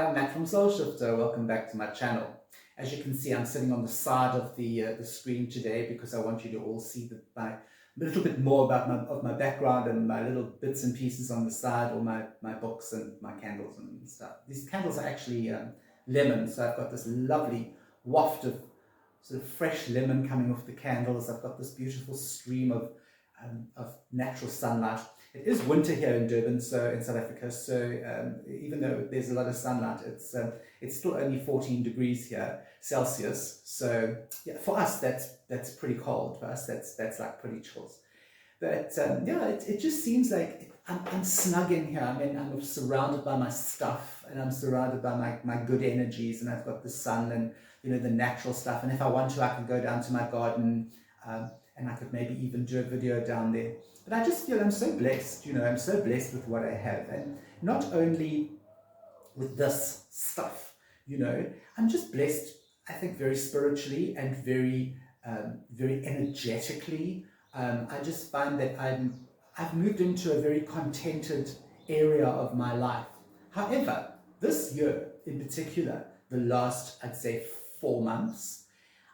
I'm Matt from Soul Shifter. Welcome back to my channel. As you can see, I'm sitting on the side of the screen today because I want you to all see a little bit more about my background and my little bits and pieces on the side, or my books and my candles and stuff. These candles are actually lemon, so I've got this lovely waft of sort of fresh lemon coming off the candles. I've got this beautiful stream of natural sunlight. It is winter here in Durban, so in South Africa. So even though there's a lot of sunlight, it's still only 14 degrees here Celsius. So yeah, for us that's pretty cold. For us that's like pretty chills. But yeah, it just seems like I'm snug in here. I mean, I'm surrounded by my stuff, and I'm surrounded by my good energies, and I've got the sun and the natural stuff. And if I want to, I can go down to my garden. And I could maybe even do a video down there. But I just feel I'm so blessed, I'm so blessed with what I have. And not only with this stuff, I'm just blessed, I think, very spiritually and very energetically. I just find that I've moved into a very contented area of my life. However, this year in particular, the last, I'd say, 4 months,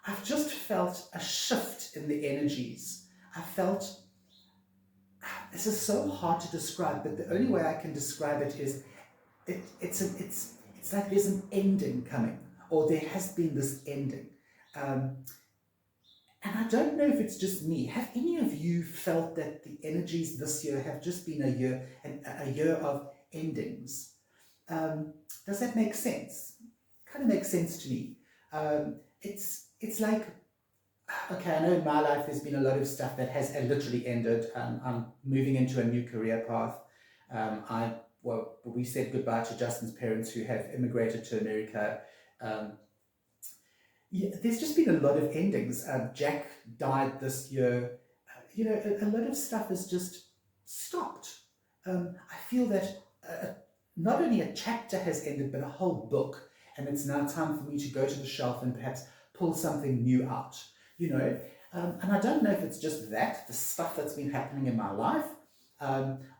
I've just felt a shift in the energies. I felt, this is so hard to describe, but the only way I can describe it is it's like there's an ending coming, or there has been this ending. And I don't know if it's just me. Have any of you felt that the energies this year have just been a year of endings? Does that make sense? Kind of makes sense to me. It's like, okay, I know in my life there's been a lot of stuff that has literally ended. I'm moving into a new career path. We said goodbye to Justin's parents who have immigrated to America. Yeah, there's just been a lot of endings. Jack died this year. A lot of stuff has just stopped. I feel that not only a chapter has ended, but a whole book. And it's now time for me to go to the shelf and perhaps pull something new out, and I don't know if it's just the stuff that's been happening in my life,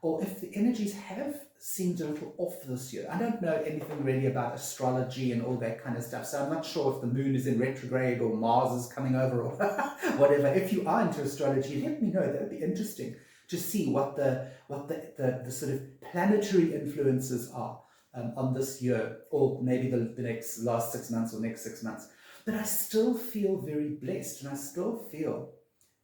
or if the energies have seemed a little off this year. I don't know anything really about astrology and all that kind of stuff, so I'm not sure if the moon is in retrograde or Mars is coming over or whatever. If you are into astrology, let me know. That would be interesting to see what the sort of planetary influences are on this year, or maybe the last 6 months or next 6 months. But I still feel very blessed, and I still feel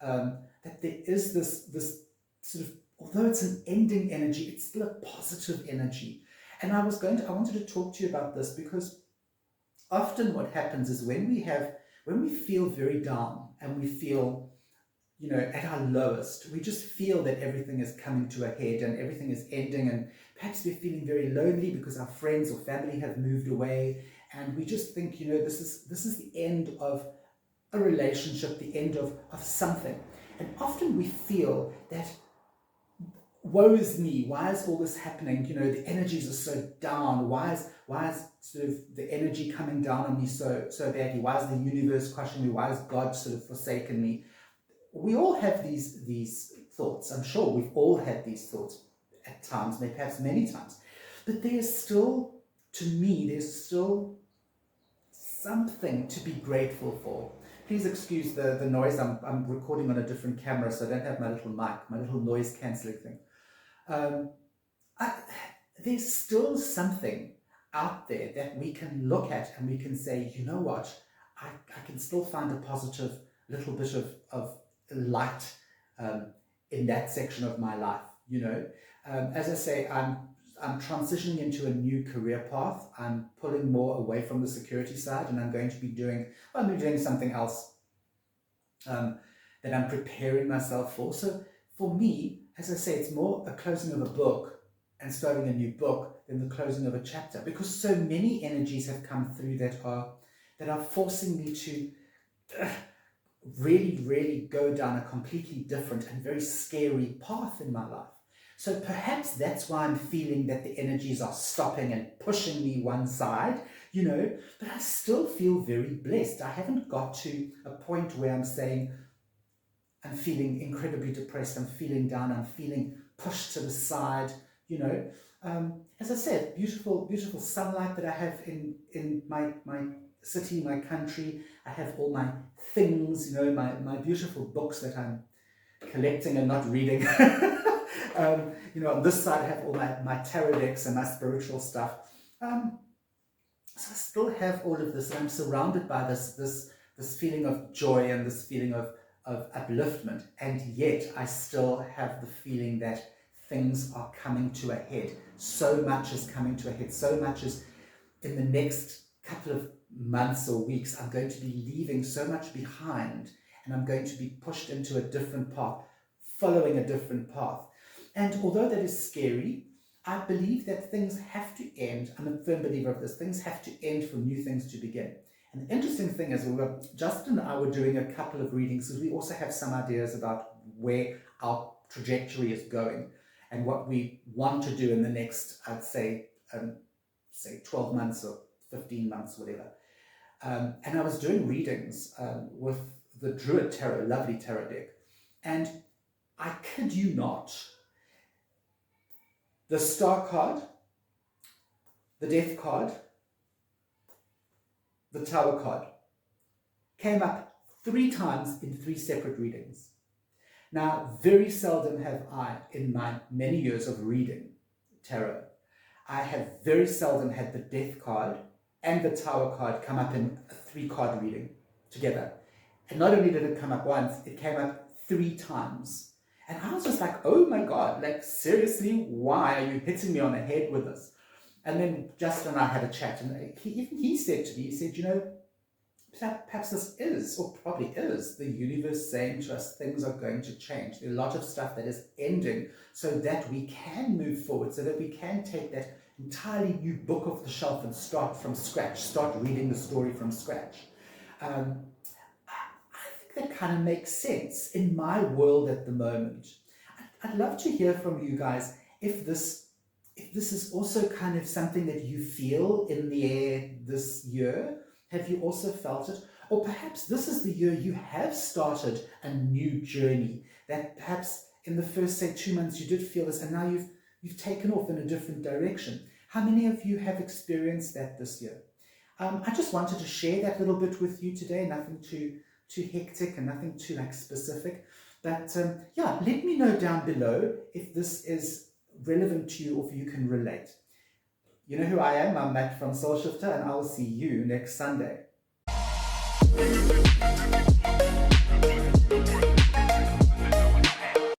that there is this sort of, although it's an ending energy, it's still a positive energy. And I wanted to talk to you about this, because often what happens is when we feel very down and we feel, at our lowest, we just feel that everything is coming to a head and everything is ending, and perhaps we're feeling very lonely because our friends or family have moved away, and we just think, this is the end of a relationship, the end of something. And often we feel that, woe is me, why is all this happening? The energies are so down. Why is sort of the energy coming down on me so badly? Why is the universe crushing me? Why has God sort of forsaken me? We all have these thoughts. I'm sure we've all had these thoughts at times, maybe perhaps many times. But there's still something to be grateful for. Please excuse the noise. I'm recording on a different camera, so I don't have my little mic, my little noise cancelling thing. There's still something out there that we can look at and we can say, you know what, I can still find a positive little bit of light in that section of my life. As I say, I'm transitioning into a new career path. I'm pulling more away from the security side, and I'm going to be doing something else that I'm preparing myself for. So for me, as I say, it's more a closing of a book and starting a new book than the closing of a chapter, because so many energies have come through that are forcing me to really, really go down a completely different and very scary path in my life. So perhaps that's why I'm feeling that the energies are stopping and pushing me one side, but I still feel very blessed. I haven't got to a point where I'm saying, I'm feeling incredibly depressed, I'm feeling down, I'm feeling pushed to the side, As I said, beautiful, beautiful sunlight that I have in my city, my country. I have all my things, my beautiful books that I'm collecting and not reading. On this side I have all my tarot decks and my spiritual stuff. So I still have all of this, and I'm surrounded by this feeling of joy and this feeling of upliftment, and yet I still have the feeling that things are coming to a head. So much is coming to a head. So much is in the next couple of months or weeks. I'm going to be leaving so much behind, and I'm going to be pushed into a different path, following a different path. And although that is scary, I believe that things have to end. I'm a firm believer of this. Things have to end for new things to begin. And the interesting thing is, Justin and I were doing a couple of readings because we also have some ideas about where our trajectory is going and what we want to do in the next, I'd say 12 months or 15 months, whatever. And I was doing readings with the Druid Tarot, lovely tarot deck. And I kid you not, the Star card, the Death card, the Tower card came up 3 times in 3 separate readings. Now, very seldom have I, in my many years of reading tarot, I have very seldom had the Death card and the Tower card come up in a 3-card reading together. And not only did it come up once, it came up 3 times. And I was just like, oh my God, like seriously, why are you hitting me on the head with this? And then Justin and I had a chat, and he said to me, he said, perhaps this is, or probably is, the universe saying to us things are going to change. There's a lot of stuff that is ending so that we can move forward, so that we can take that entirely new book off the shelf and start from scratch, start reading the story from scratch. I think that kind of makes sense in my world at the moment. I'd love to hear from you guys if this is also kind of something that you feel in the air this year. Have you also felt it? Or perhaps this is the year you have started a new journey, that perhaps in the first, say, 2 months you did feel this, and now you've taken off in a different direction. How many of you have experienced that this year? I just wanted to share that little bit with you today, nothing too hectic and nothing too specific. But let me know down below if this is relevant to you or if you can relate. You know who I am. I'm Matt from Soul Shifter, and I'll see you next Sunday.